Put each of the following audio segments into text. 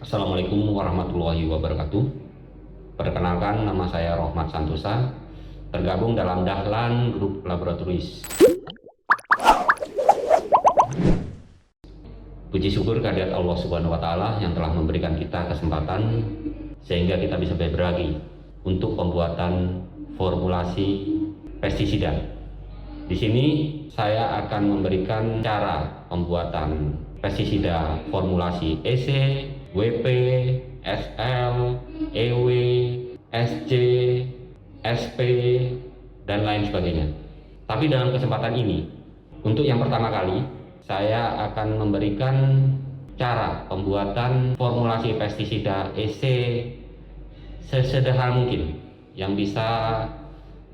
Assalamualaikum warahmatullahi wabarakatuh. Perkenalkan, nama saya Rohmat Santosa, tergabung dalam Dahlan Group Laboratories. Puji syukur kehadirat Allah Subhanahu wa Ta'ala yang telah memberikan kita kesempatan sehingga kita bisa berbagi untuk pembuatan formulasi pestisida. Di sini saya akan memberikan cara pembuatan pestisida formulasi EC, WP, SL, EW, SC, SP, dan lain sebagainya. Tapi dalam kesempatan ini, untuk yang pertama kali, saya akan memberikan cara pembuatan formulasi pestisida EC sesederhana mungkin yang bisa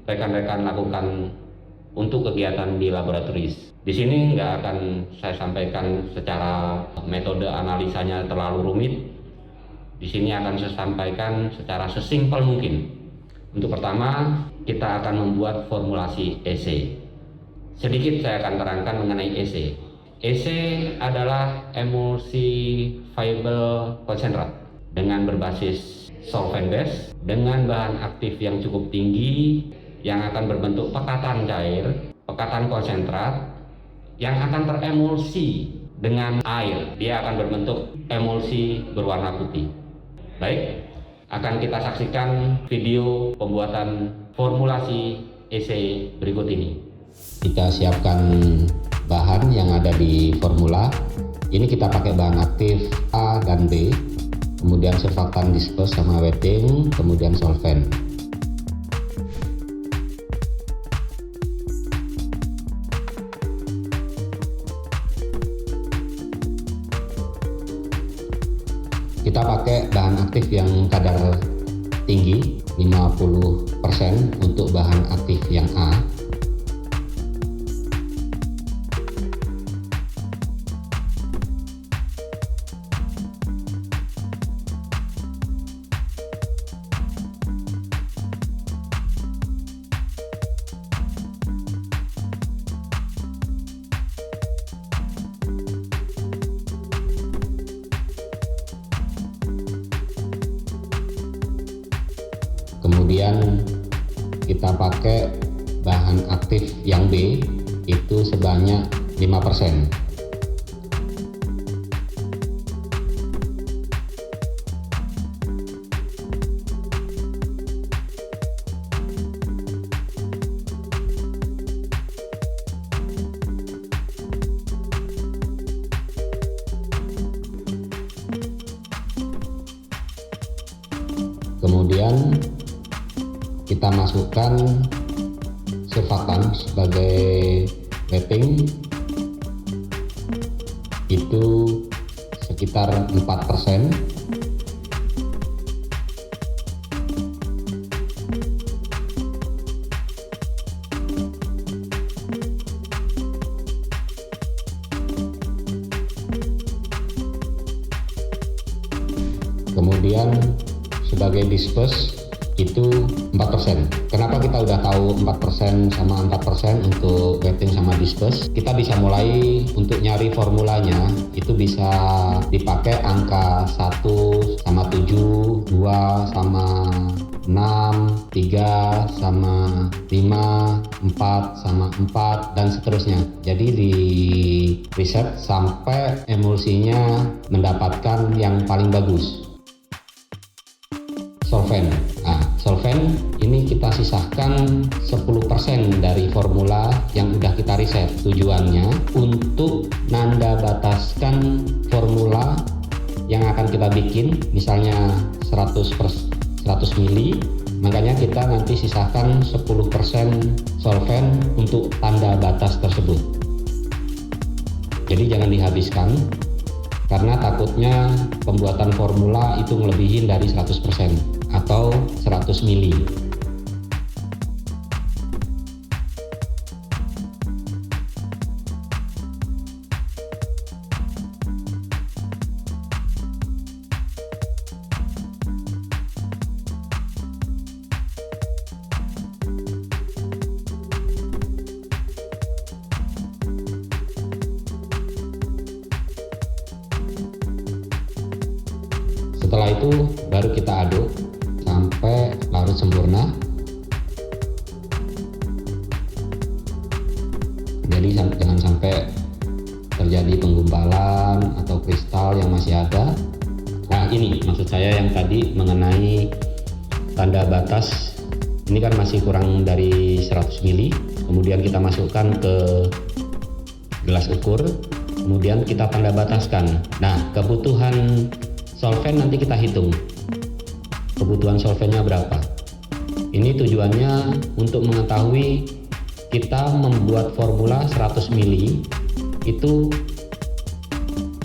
rekan-rekan lakukan untuk kegiatan di laboratoris. Di sini nggak akan saya sampaikan secara metode analisanya terlalu rumit. Di sini akan saya sampaikan secara sesimpel mungkin. Untuk pertama, kita akan membuat formulasi EC. Sedikit saya akan terangkan mengenai EC. EC adalah emulsifiable concentrate dengan berbasis solvent base dengan bahan aktif yang cukup tinggi yang akan berbentuk pekatan cair, pekatan konsentrat yang akan teremulsi dengan air. Dia akan berbentuk emulsi berwarna putih. Baik, akan kita saksikan video pembuatan formulasi EC berikut ini. Kita siapkan bahan yang ada di formula. Ini kita pakai bahan aktif A dan B, kemudian surfaktan disperse sama wetting, kemudian solvent. Kita pakai bahan aktif yang kadar tinggi 50% untuk bahan aktif yang A. Kemudian kita pakai bahan aktif yang B itu sebanyak 5%. Kemudian kita masukkan surfaktan sebagai wetting itu sekitar 4%. Kemudian sebagai disperse itu 4%. Kenapa kita udah tahu 4% sama 4% untuk wetting sama disperse? Kita bisa mulai untuk nyari formulanya, itu bisa dipakai angka 1 sama 7, 2 sama 6, 3 sama 5, 4 sama 4, dan seterusnya. Jadi di riset sampai emulsinya mendapatkan yang paling bagus. Solvent. Nah, solvent ini kita sisahkan 10% dari formula yang udah kita riset. Tujuannya untuk nanda bataskan formula yang akan kita bikin, misalnya 100 mili, makanya kita nanti sisahkan 10% solvent untuk tanda batas tersebut. Jadi jangan dihabiskan, karena takutnya pembuatan formula itu melebihin dari 100% atau 100 mili. Setelah itu baru kita aduk sampai larut sempurna. Jadi jangan sampai terjadi penggumpalan atau kristal yang masih ada. Nah, ini maksud saya yang tadi mengenai tanda batas. Ini kan masih kurang dari 100 ml. Kemudian kita masukkan ke gelas ukur, kemudian kita tanda bataskan. Nah, kebutuhan solvent nanti kita hitung. Kebutuhan solventnya berapa? Ini tujuannya untuk mengetahui kita membuat formula 100 ml itu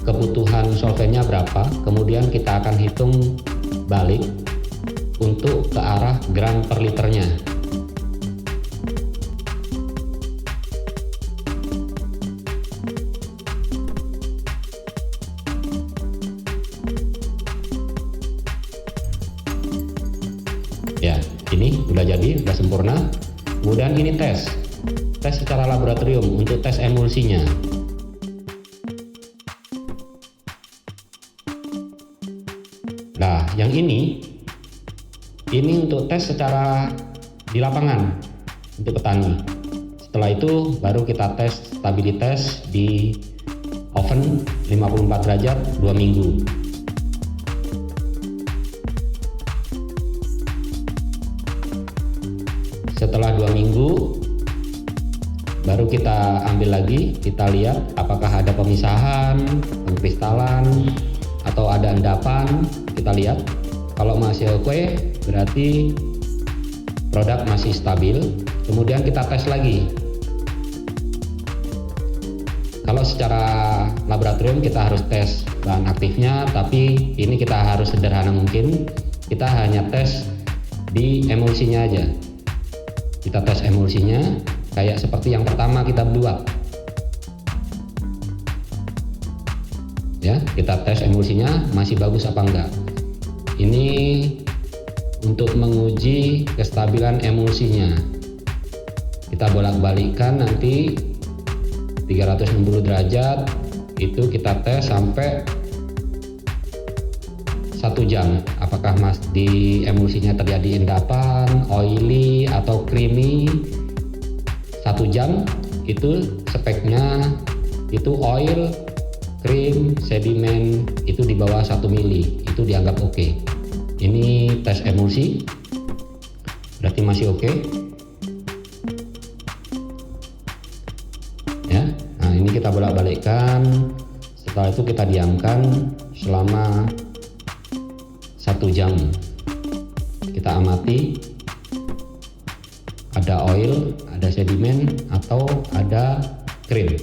kebutuhan solventnya berapa, kemudian kita akan hitung balik untuk ke arah gram per liternya. Ya, ini udah jadi, udah sempurna. Kemudian ini tes secara laboratorium untuk tes emulsinya. Nah, yang ini untuk tes secara di lapangan untuk petani. Setelah itu baru kita tes stabilitas di oven 54 derajat 2 minggu. Setelah 2 minggu baru kita ambil lagi, kita lihat apakah ada pemisahan, pengkristalan, atau ada endapan. Kita lihat, kalau masih oke berarti produk masih stabil. Kemudian kita tes lagi. Kalau secara laboratorium kita harus tes bahan aktifnya, tapi ini kita harus sederhana mungkin. Kita hanya tes di emulsinya aja. Kita tes emulsinya kayak seperti yang pertama kita buat. Ya, kita tes emulsinya masih bagus apa enggak. Ini untuk menguji kestabilan emulsinya. Kita bolak-balikkan nanti 360 derajat, itu kita tes sampai 1 jam. Apakah di emulsinya terjadi endapan, oily atau creamy. 1 jam itu speknya itu oil, cream, sedimen itu di bawah 1 mili, itu dianggap oke. Ini tes emulsi berarti masih oke. Ya, nah ini kita bolak-balikkan. Setelah itu kita diamkan selama 1 jam. Kita amati ada oil, ada sedimen, atau ada krim.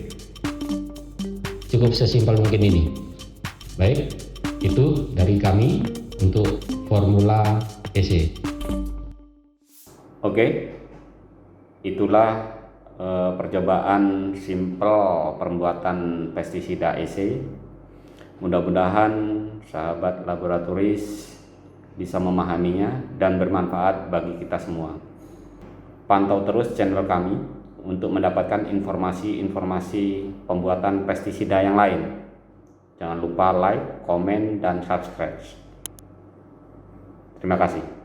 Cukup sesimpel mungkin ini. Baik, itu dari kami untuk formula EC. Oke, itulah percobaan simpel pembuatan pestisida EC. Mudah-mudahan sahabat laboratoris bisa memahaminya dan bermanfaat bagi kita semua. Pantau terus channel kami untuk mendapatkan informasi-informasi pembuatan pestisida yang lain. Jangan lupa like, komen, dan subscribe. Terima kasih.